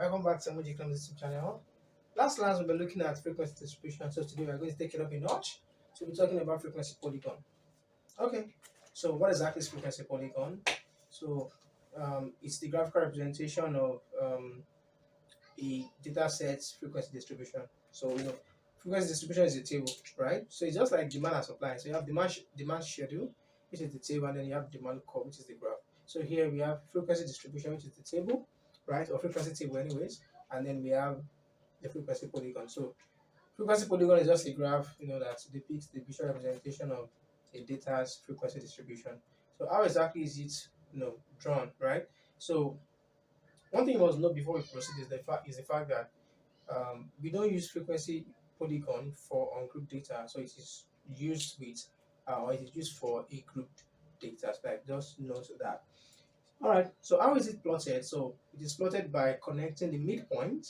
Welcome back to Emoji Claims YouTube channel. Last class we've been looking at frequency distribution, so today we're going to take it up a notch. So we're talking about frequency polygon. Okay, so what exactly is frequency polygon? So it's the graphical representation of a data set's frequency distribution. So frequency distribution is a table, right? So it's just like demand and supply. So you have demand schedule, which is the table, and then you have demand curve, which is the graph. So here we have frequency distribution, which is the table, right? Or frequency table anyways, and then we have the frequency polygon. So frequency polygon is just a graph, that depicts the visual representation of a data's frequency distribution. So how exactly is it, drawn, right? So one thing you must know before we proceed is the fact that we don't use frequency polygon for ungrouped data, so it is used with or it is used for a grouped data. So like just note that. All right. So how is it plotted? So it is plotted by connecting the midpoint,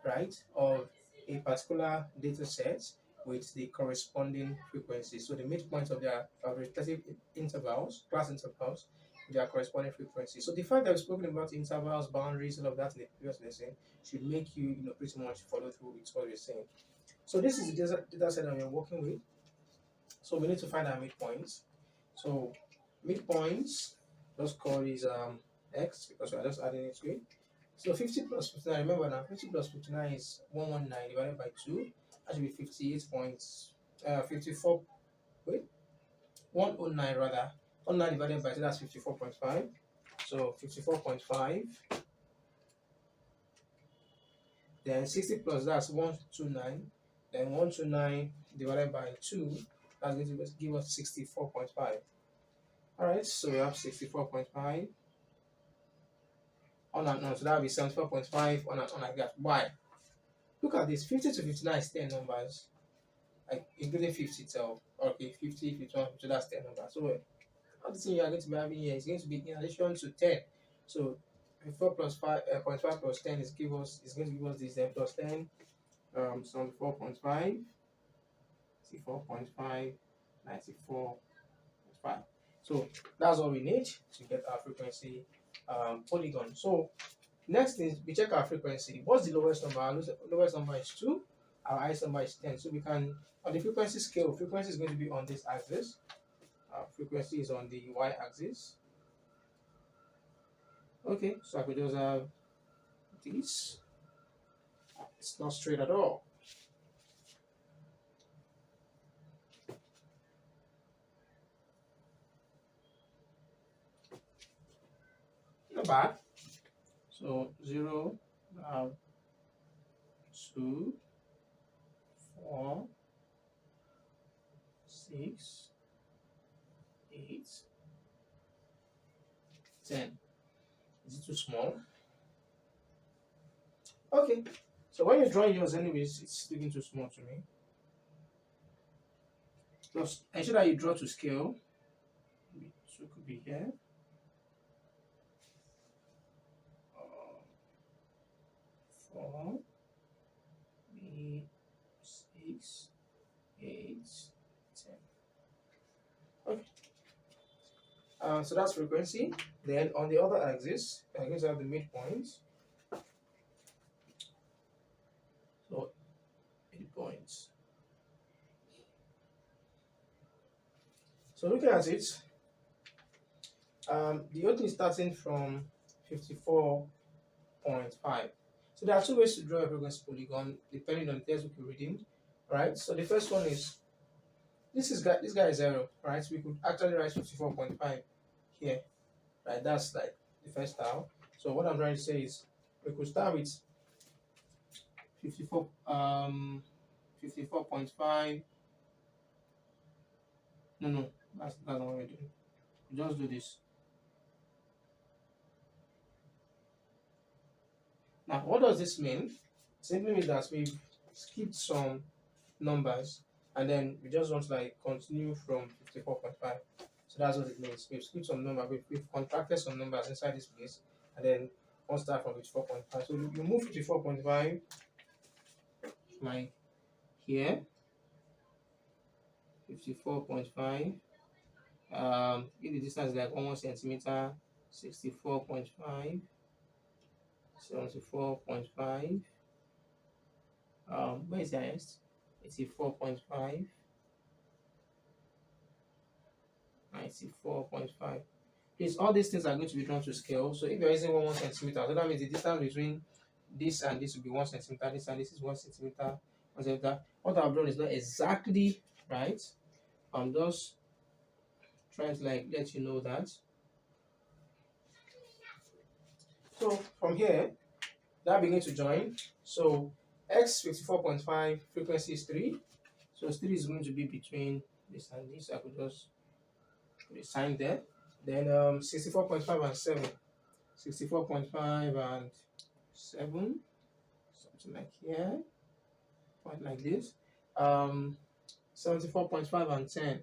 right, of a particular data set with the corresponding frequency. So the midpoint of their respective intervals, class intervals, with their corresponding frequency. So the fact that we've spoken about intervals, boundaries, all of that in the previous lesson should make you, pretty much follow through with what we're saying. So this is the data set that we're working with. So we need to find our midpoints. So midpoints, just call these x because we're just adding it to it. So 50 plus 59, remember now, 50 plus 59 is 119 divided by 2. That should be 54, wait, 109 rather. 109 divided by 2, that's 54.5. So 54.5. Then 60 plus, that's 129. Then 129 divided by 2, that's going to give us 64.5. Alright, so we have 64.5. On and on, so that will be 74.5 on and on like that. Why? Look at this, 50 to 59 is 10 numbers, like including 50 itself. Okay, 50, 51, 52, that's 10 numbers. So all the thing you are going to be having here is going to be in addition to 10. So 4 plus 5, 0.5 plus 10 is going to give us this 10 plus 10, 74.5, 64.5, 94.5. So that's all we need to get our frequency polygon. So next is we check our frequency. What's the lowest number? Our lowest number is 2. Our highest number is 10. So we can, on the frequency scale, frequency is going to be on this axis. Frequency is on the y-axis. Okay, so I could just have this. It's not straight at all. Not bad. So 0, 2, 4, 6, 8, 10. Is it too small? Okay. So when you draw yours anyways, it's looking too small to me. Just ensure that you draw to scale. So it could be here. 4, 8, 6, 8, 10. Okay. So that's frequency. Then on the other axis, I'm going to have the midpoint. So 8 points. So looking at it, the opening is starting from 54.5. So there are two ways to draw a frequency polygon depending on the textbook you're reading, right? So the first one is this guy is 0, right? So we could actually write 54.5 here, right? That's like the first style. So what I'm trying to say is we could start with 54.5. No, that's not what we're doing. We just do this. Now, what does this mean? Simply means that we've skipped some numbers and then we just want to like continue from 54.5. So that's what it means. We've skipped some number, we've contracted some numbers inside this place and then we'll start from 54.5. So you move 54.5 like here. 54.5. If the distance is like 1 centimeter, 64.5. 74.5. Where is the highest? 84.5. 94.5. Please, all these things are going to be drawn to scale. So if you're using 1 centimeter, so that means the distance between this and this will be 1 centimeter. This and this is 1 centimeter. 1 centimeter. What I've done is not exactly right. I'm just trying to like let you know that. So from here, that begin to join. So x 54.5 frequency is 3. So 3 is going to be between this and this. I could just put a sign there. Then 64.5 and 7. 64.5 and 7. Something like here. Point like this. 74.5 and 10.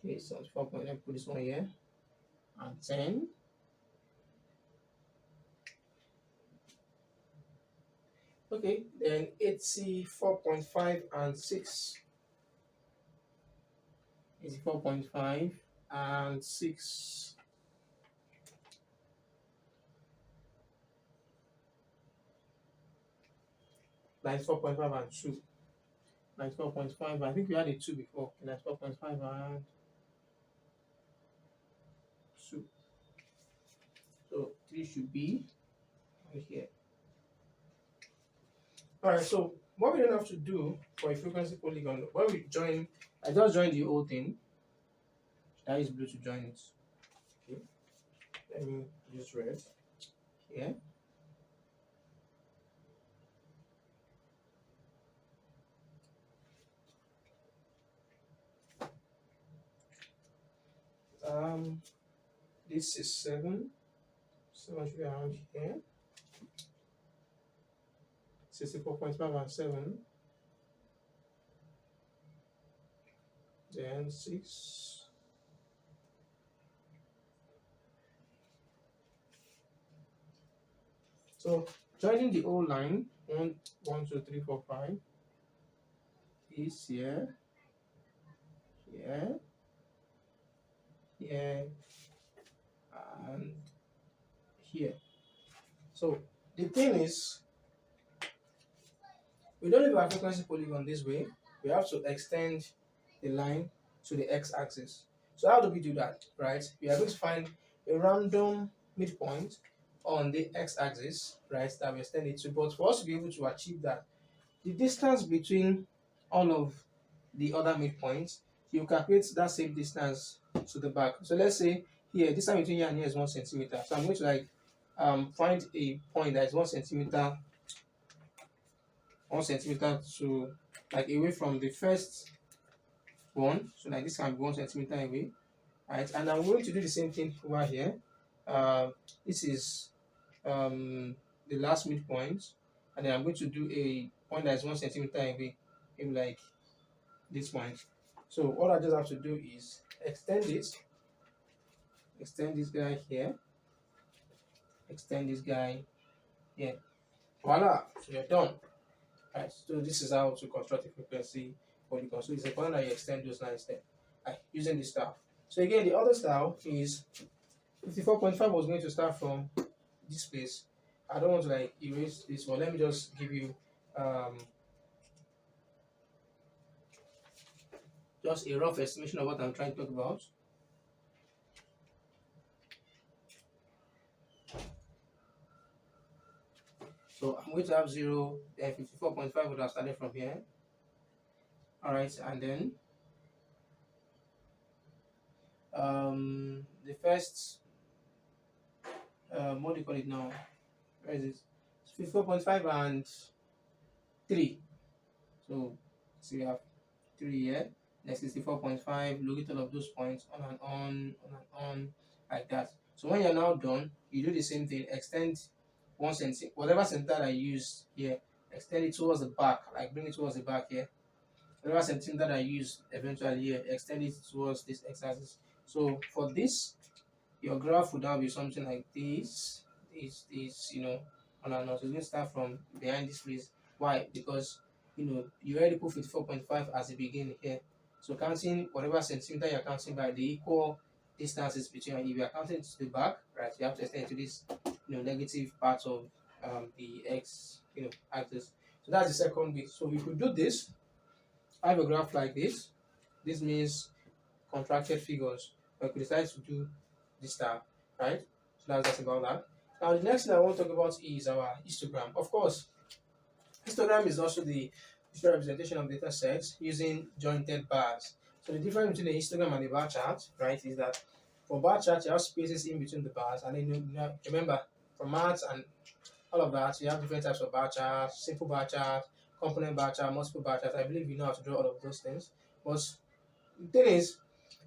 Okay, 74. Let me put this one here. And 10. Okay, then 84.5 and 6. 84.5 and 6. Like 4.5 and 2. 94.5. I think we had a 2 before. 94.5 and 2. So 3 should be right here. Alright, so what we don't have to do for a frequency polygon, when we join, I just joined the whole thing. That is blue to join it. Okay. Let me use red here. This is 7. 7 should be around here. 64.5 and 7. Then 6. So joining the whole line, 1, 2, 3, 4, 5 is here, here, here, and here. So the thing is, we don't leave our frequency polygon this way. We have to extend the line to the x-axis. So how do we do that, right? We are going to find a random midpoint on the x-axis, right, that we extend it to. But for us to be able to achieve that, the distance between all of the other midpoints, you calculate that same distance to the back. So let's say here, distance between here and here is 1 centimeter. So I'm going to like find a point that is 1 centimeter, 1 centimeter to like away from the first one. So like this can be 1 centimeter away, right? And I'm going to do the same thing over here. This is the last midpoint, and then I'm going to do a point that is 1 centimeter away, maybe like this point. So all I just have to do is extend it, extend this guy here, extend this guy here. Voila! So you're done. Right, so this is how to construct a frequency polygon. So it's important that you extend those lines there, right, using this style. So again, the other style is 54.5 was going to start from this place. I don't want to like erase this one. Let me just give you just a rough estimation of what I'm trying to talk about. So I'm going to have 0, then 54.5 would have started from here. Alright, and then the first what do you call it now? Where is it? 54.5 and 3. So we have 3 here. Next 64.5, locate all of those points on and on, like that. So when you're now done, you do the same thing, extend 1 centimeter, whatever centimeter I use here, extend it towards the back, like bring it towards the back here. Whatever centimeter I use eventually here, extend it towards this x-axis. So for this, your graph would now be something like this, you know, on and on. So it's going to start from behind this place. Why? Because you know you already put 54.5 as the beginning here. So counting whatever centimeter you're counting by the equal distances between, if you're counting to the back, right, you have to extend it to this negative part of the x axis. So that's the second bit. So if we do this, I have a graph like this. This means contracted figures. But we decide to do this tab, right? So that's about that. Now the next thing I want to talk about is our histogram. Of course, histogram is also the visual representation of data sets using jointed bars. So the difference between the histogram and the bar chart, right, is that for bar chart you have spaces in between the bars, and then remember for maths and all of that you have different types of bar charts, simple bar chart, component bar chart, multiple bar charts. I believe you know how to draw all of those things. But the thing is,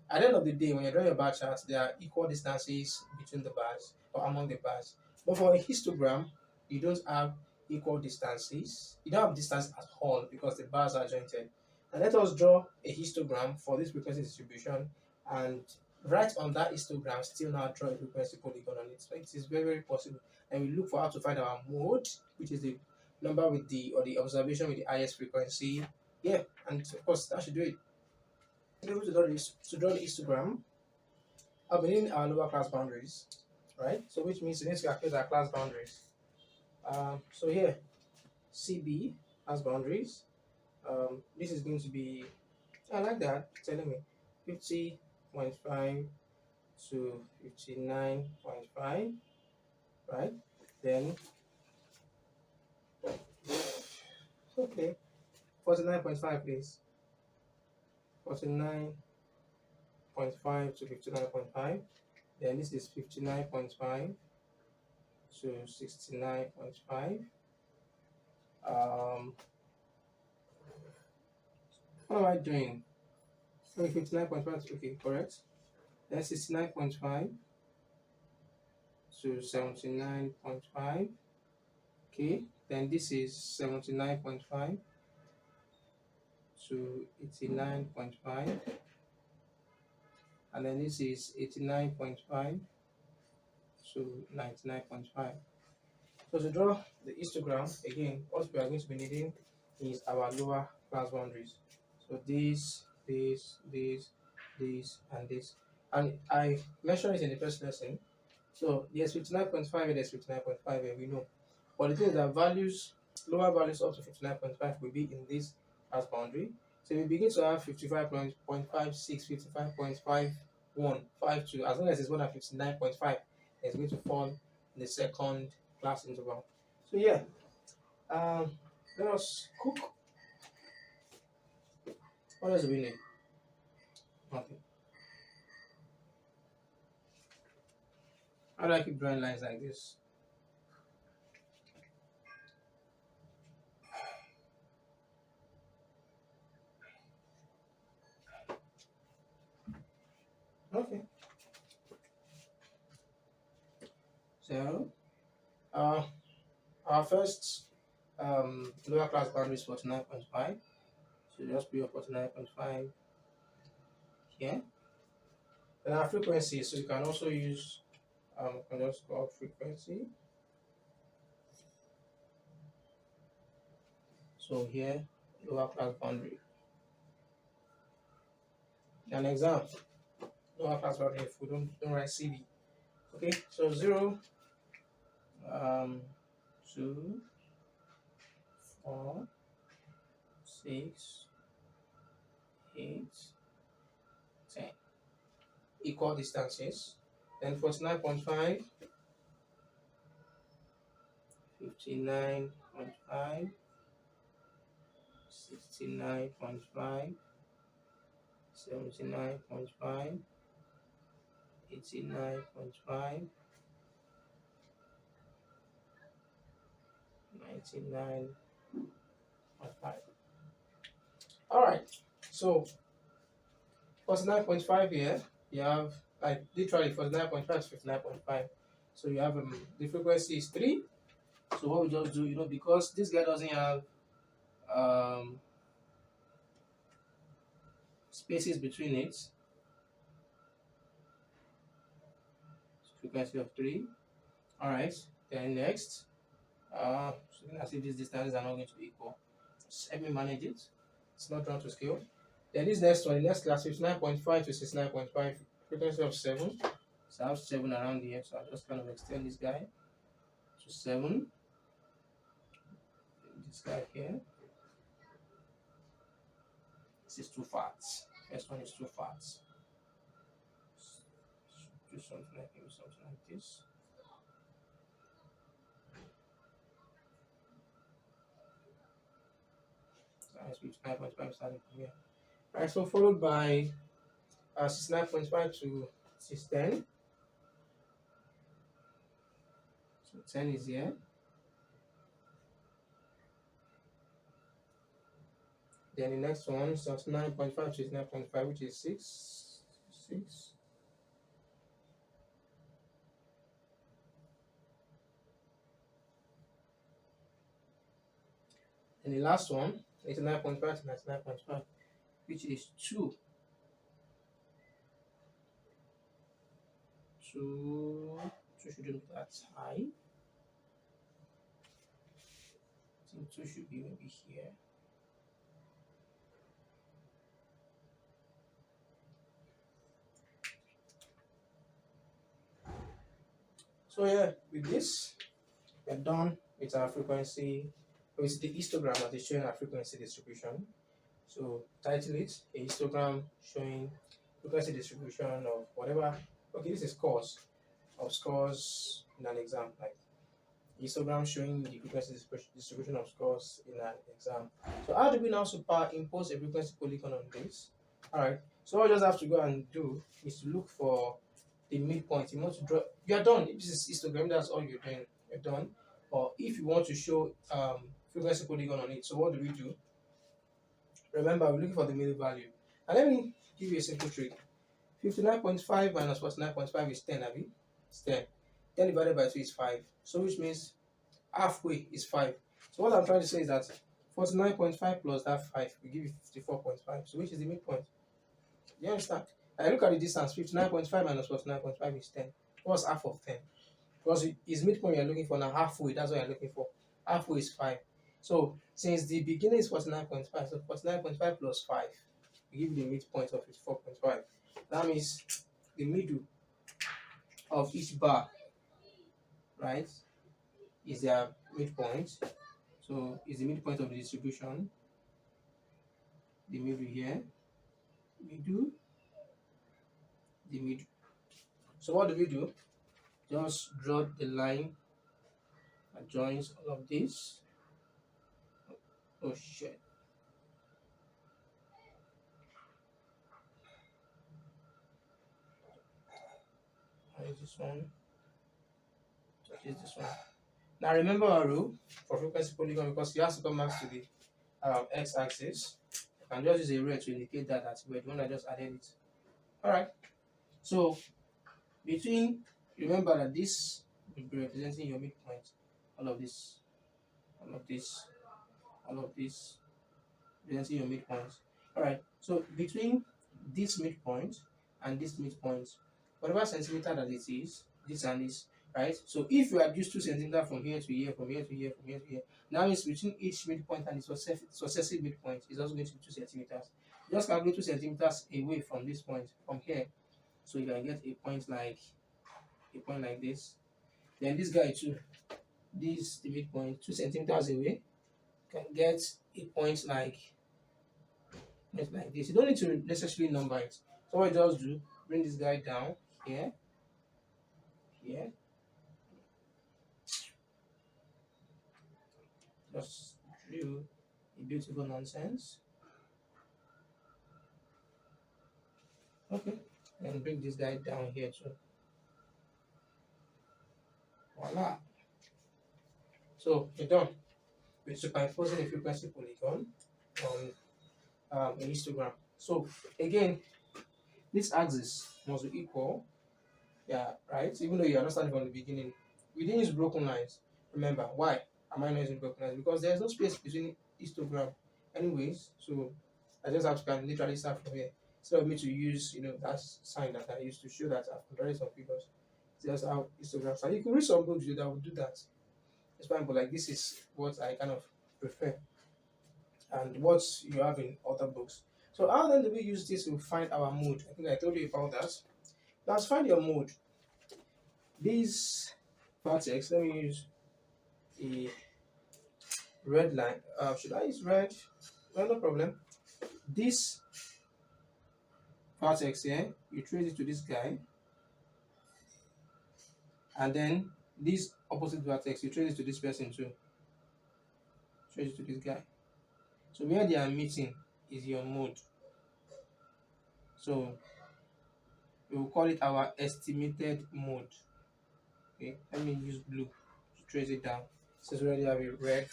at the end of the day, when you're drawing a bar chart, there are equal distances between the bars or among the bars. But for a histogram, you don't have equal distances. You don't have distance at all because the bars are jointed. And let us draw a histogram for this frequency distribution, and right on that histogram, still now draw a frequency polygon on it. So it is very, very possible. And we look for how to find our mode, which is the number with the observation with the highest frequency. Yeah, and of course that should do it. To be able to draw the histogram, I'll be needing our lower class boundaries, right? So which means we need to calculate our class boundaries. So here, CB has boundaries. This is going to be, I like that, telling me 50.5 to 59.5, right? Then, okay, 49.5 please. 49.5 to 59.5. Then this is 59.5 to 69.5. What am I doing? Okay, 59.5, okay, correct. Then 69.5 to 79.5. Okay, then this is 79.5 to 89.5. And then this is 89.5 to 99.5. So to draw the histogram, again, what we are going to be needing is our lower class boundaries. So this, and this. And I mentioned it in the first lesson. So there's 59.5 and there's 59.5, and we know. But the thing is that lower values up to 59.5 will be in this class boundary. So we begin to have 55.56, 55.51, 52. As long as it's more than 59.5, it's going to fall in the second class interval. So yeah, let us cook. What else do we need? Nothing. How do I keep drawing lines like this? Okay. So, our first lower class boundary is 49.5. So just put your 49.5 here. Then our frequency, so you can also use can just call frequency. So here, lower class boundary. An exam, lower class boundary if we don't write CB. Okay, so 0, 2, 4, 6, 8, 10. Equal distances. Then 49.5, 59.5, 69.5, 79.5, 89.5, 99.5. All right, so 49.5 here, you have like literally 49.5 to 59.5. So you have the frequency is 3. So what we just do, because this guy doesn't have spaces between it, frequency of 3. All right, then next, so as if these distances are not going to be equal. Just let me manage it. It's not drawn to scale. Then this next one, the next class, 59.5 to 69.5, frequency of 7. So I have 7 around here, so I'll just kind of extend this guy. So 7. This guy here. This is 2 fats. First one is 2 fats. Do something like this. That's 59.5 starting from here. Alright, so followed by 69.5 to 610. So 10 is here. Then the next one is 9.5 to 9.5, which is 6. 6. And the last one, 89.5 to 99.5, which is 2. 2 shouldn't be that high. I think 2 should be maybe here. So yeah, with this, we're done with our frequency. With the histogram that is showing our frequency distribution. So title it a histogram showing frequency distribution of whatever. Okay, this is scores in an exam, like histogram showing the frequency distribution of scores in an exam. So how do we now superimpose a frequency polygon on this? All right. So what you just have to go and do is to look for the midpoint. You want to draw. You are done. If this is histogram, that's all you're doing. You're done. Or if you want to show frequency polygon on it, so what do we do? Remember, we're looking for the middle value. And let me give you a simple trick. 59.5 minus 49.5 is 10, Abby. It's 10. 10 divided by 2 is 5. So which means halfway is 5. So what I'm trying to say is that 49.5 plus that 5 will give you 54.5. So which is the midpoint? Do you understand? I look at the distance. 59.5 minus 49.5 is 10. What's half of 10? Because his midpoint you're looking for now, halfway, that's what you're looking for. Halfway is 5. So since the beginning is 49.5, so 49.5 plus 5 will give you the midpoint of 54.5. That means the middle of each bar, right, is their midpoint. So is the midpoint of the distribution. The middle here, middle, the middle. So what do we do? Just draw the line that joins all of this. Oh shit. What is this one? What is this one? Now remember our rule for frequency polygon, because you have to come back to the x-axis. You can just use a red to indicate that we're the one that just added it. Alright. So between, remember that this will be representing your midpoint. All of this, all of this, all of this, representing your midpoint. Alright, so between this midpoint and this midpoint, whatever centimeter that it is, this and this, right? So if you had used 2 centimeters from here to here, from here to here, from here to here, now it's between each midpoint and the successive midpoint is also going to be 2 centimeters. Just calculate 2 centimeters away from this point, from here. So you can get a point like this. Then this guy too, this the midpoint, 2 centimeters away, can get a point like this. You don't need to necessarily number it. So what you just do, bring this guy down here, here. Just drew a beautiful nonsense. Okay, and bring this guy down here too. Voila. So you're done with superimposing a frequency polygon on a histogram. So again, this axis must be equal. Yeah, right. Even though you understand from the beginning, we didn't use broken lines. Remember why am I not using broken lines? Because there's no space between histogram, anyways. So I just have to kind of literally start from here. Instead of me to use, that sign that I used to show that I've compared some figures. That's how histograms are. You can read some books that will do that. It's fine, but like this is what I kind of prefer, and what you have in other books. So how then do we use this to find our mode? I think I told you about that. Let's find your mode. This vertex, let me use a red line. Should I use red? No, no problem. This vertex here, you trace it to this guy, and then this opposite vertex, you trace it to this person too. Trace it to this guy. So where they are meeting is your mode. So we will call it our estimated mode. Okay, let me use blue to trace it down. Since we already have a red,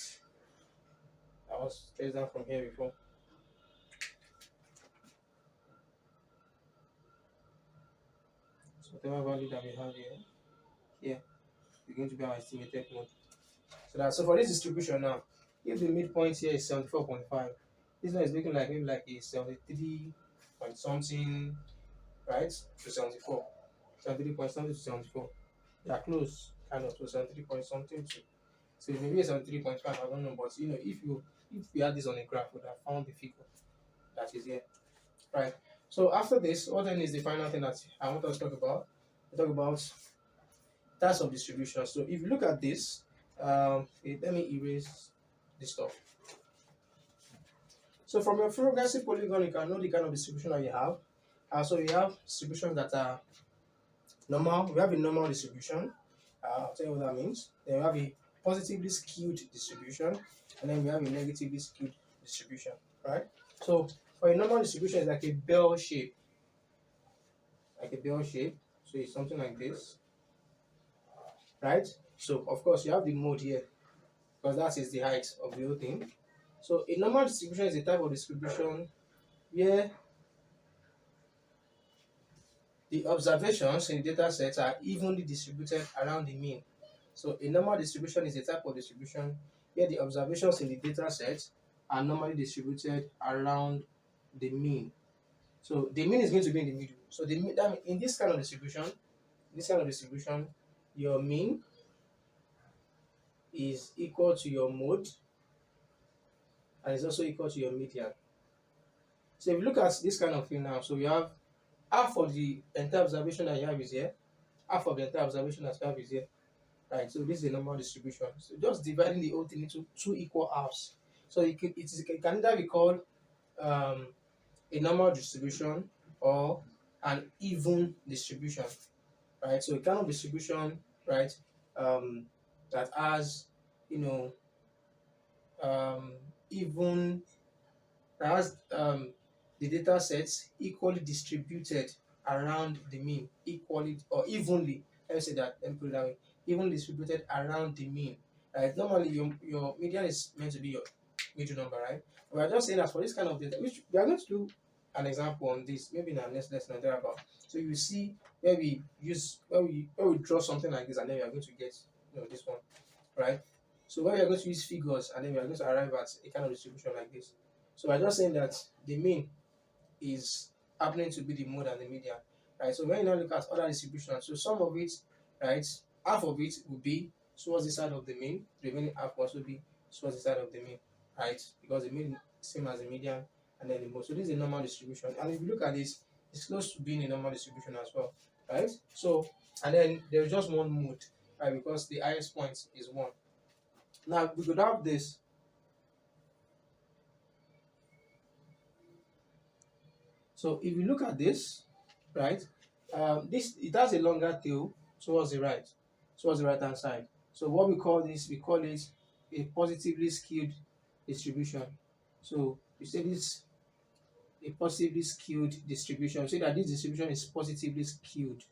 I was traced down from here before. So whatever value that we have here is going to be our estimated mode. So for this distribution now, if the midpoint here is 74.5, this one is looking like maybe like a 73 point something, right? To 74. 73 point something to 74. They are close, kind of, to 73 point something to. So maybe a 73.5, I don't know, but if we had this on a graph, we would have found the figure that is here. Right. So after this, what then is the final thing that I want us to talk about? We talk about types of distribution. So if you look at this, let me erase this stuff. So from your progressive polygon, you can know the kind of distribution that you have. So you have distributions that are normal. We have a normal distribution. I'll tell you what that means. Then we have a positively skewed distribution, and then we have a negatively skewed distribution. Right. So for a normal distribution, it's like a bell shape. Like a bell shape. So it's something like this. Right? So of course you have the mode here, because that is the height of the whole thing. So a normal distribution is a type of distribution where the observations in the data set are evenly distributed around the mean. So a normal distribution is a type of distribution where the observations in the data set are normally distributed around the mean. So the mean is going to be in the middle. So in this kind of distribution, your mean is equal to your mode, and it's also equal to your median. So if you look at this kind of thing now, so we have half of the entire observation that you have is here, half of the entire observation that you have is here. Right, so this is a normal distribution. So just dividing the whole thing into two equal halves. So it can either be called a normal distribution or an even distribution. Right, so a kind of distribution, right, that has even has the data sets equally distributed around the mean, equally or evenly. Let me say that. Let me put it that way. Evenly distributed around the mean. Right. Normally, your median is meant to be your middle number, right? We are just saying that for this kind of data, which we are going to do an example on this, maybe in our next lesson and thereabout. So you will see where we draw something like this, and then we are going to get this one, right? So where we are going to use figures, and then we are going to arrive at a kind of distribution like this. So we're just saying that the mean is happening to be the mode and the median, right? So when you now look at other distributions, so some of it, right, half of it will be towards the side of the mean, the remaining half will also be towards the side of the mean, right? Because the mean is same as the median and then the mode. So this is a normal distribution, and if you look at this, it's close to being a normal distribution as well, right? So and then there's just one mode, right? Because the highest point is 1. Now we could have this. So if you look at this, right, it has a longer tail towards the right hand side. So what we call this, we call it a positively skewed distribution. So you say this a positively skewed distribution. Say that this distribution is positively skewed.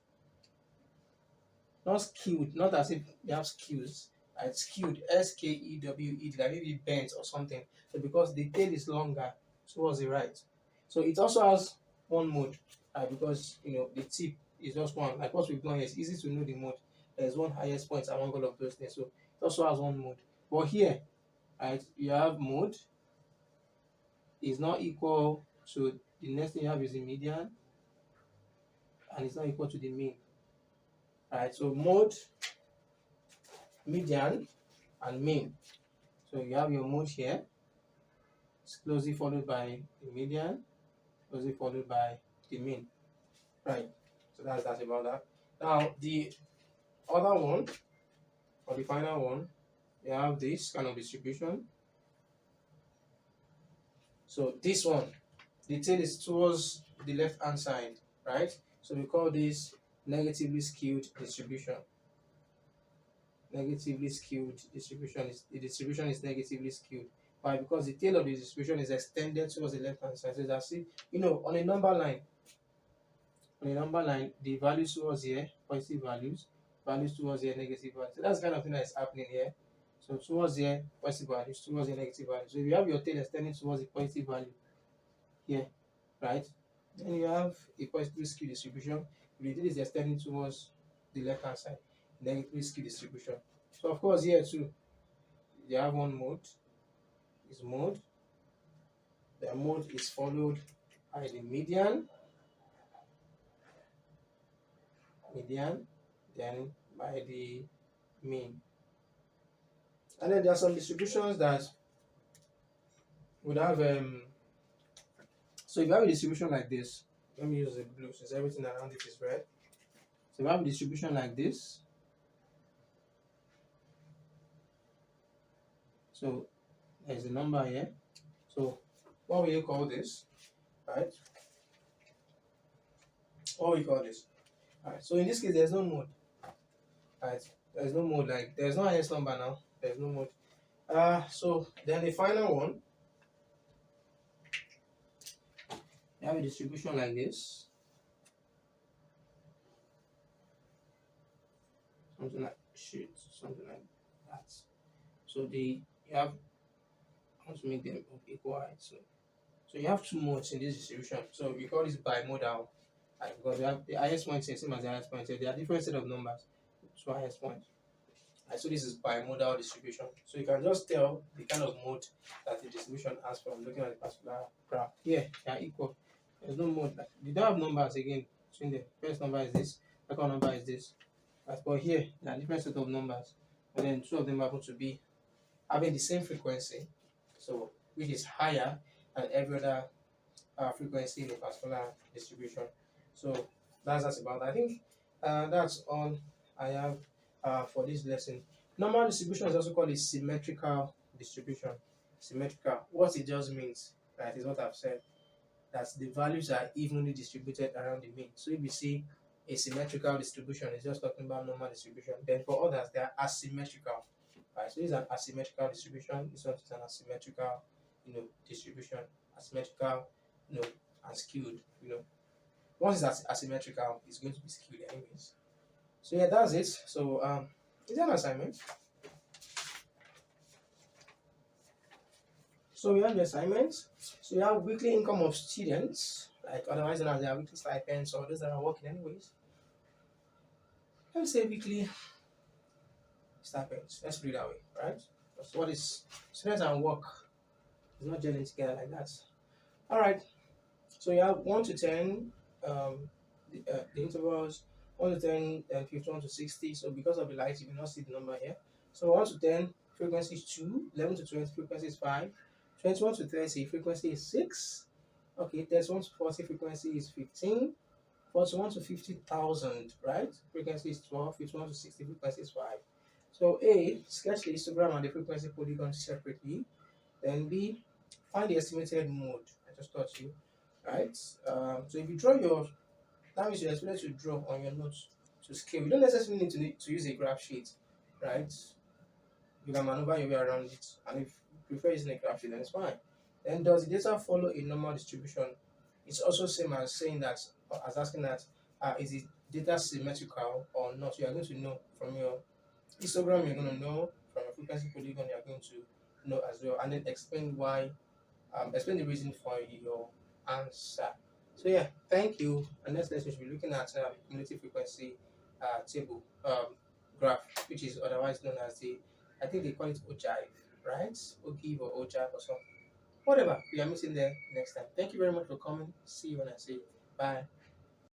Not skewed, not as if you have skews. Right? Skewed, skewed, like maybe bent or something. So because the tail is longer towards the right. So it also has one mode, because the tip is just one. Like what we've done here, it's easy to know the mode. There's one highest point among all of those things. So it also has one mode. But here, right, you have mode is not equal to the next thing you have is the median, and it's not equal to the mean. Right, so mode, median, and mean. So you have your mode here. It's closely followed by the median, closely followed by the mean. Right. So that's about that. Now the other one, or the final one, you have this kind of distribution. So this one, the tail is towards the left hand side, right? So we call this negatively skewed distribution. Negatively skewed distribution is the distribution is negatively skewed. Why? Because the tail of the distribution is extended towards the left hand side. So that's it. You know, on a number line, the values towards here, positive values towards here, negative values. So that's the kind of thing that is happening here. So towards here, positive values, towards the negative values. So if you have your tail extending towards the positive value here, right? Then you have a positive skew distribution. If the tail is extending towards the left hand side, negative skew distribution. So of course here too, you have one mode, is mode. The mode is followed by the median, then by the mean. And then there are some distributions that would have so if you have a distribution like this, let me use the blue since everything around it is red. So if you have a distribution like this, so there's a number here. So what will you call this? Right? What will you call this? Alright, so in this case there's no mode. Right? There's no mode, like there's no highest number now. There's no mode. So then the final one, you have a distribution like this. Something like that. So you have, I want to make them equal height. So you have two modes in this distribution. So we call this bimodal. Because we have the highest point here, same as the highest point here. There are different set of numbers, two highest points. So this is bimodal distribution. So you can just tell the kind of mode that the distribution has from looking at the particular graph. Here, they are equal. There's no mode. You don't have numbers again between the first number is this, second number is this. But here, there are different set of numbers. And then two of them happen to be having the same frequency, so which is higher than every other frequency in a particular distribution. So that's about that. I think that's all I have for this lesson. Normal distribution is also called a symmetrical distribution. Symmetrical, what it just means, right, is what I've said, that the values are evenly distributed around the mean. So if you see a symmetrical distribution, it's just talking about normal distribution. Then for others, they are asymmetrical. Right, so this is an asymmetrical distribution. This one is an asymmetrical, distribution. Asymmetrical, and skewed. Once it's asymmetrical, it's going to be skewed anyways. So yeah, that's it. So it's an assignment. So we have the assignments. So you have weekly income of students, like otherwise known as their weekly stipends, or those that are working anyways. Let me say weekly stipends. Let's put it that way, right? So what is students and work? It's not gelling together like that. All right. So you have 1 to 10, the intervals 1 to 10, and 51 to 60. So because of the light, you cannot see the number here. So 1 to 10, frequency is 2. 11 to 20, frequency is 5. 21 to 30, frequency is 6. Okay, 31 to 40, frequency is 15. 41 to 50,000, right? Frequency is 12. 51 to 60, frequency is 5. So A, sketch the histogram and the frequency polygon separately. Then B, find the estimated mode. I just taught you, right? So if you draw that means you're expected to draw on your notes to scale. You don't necessarily need to use a graph sheet, right? You can maneuver your way around it, and if you prefer using a graph sheet, then it's fine. Then does the data follow a normal distribution? It's also same as saying that, as asking that, is the data symmetrical or not? You are going to know from your histogram, you're going to know from your frequency polygon, you're going to know as well, and then explain why, explain the reason for your answer. So yeah, thank you. And next lesson we'll be looking at cumulative frequency table graph, which is otherwise known as I think they call it ogive, right? Ogive or ogive or something. Whatever. We are meeting there next time. Thank you very much for coming. See you when I say bye.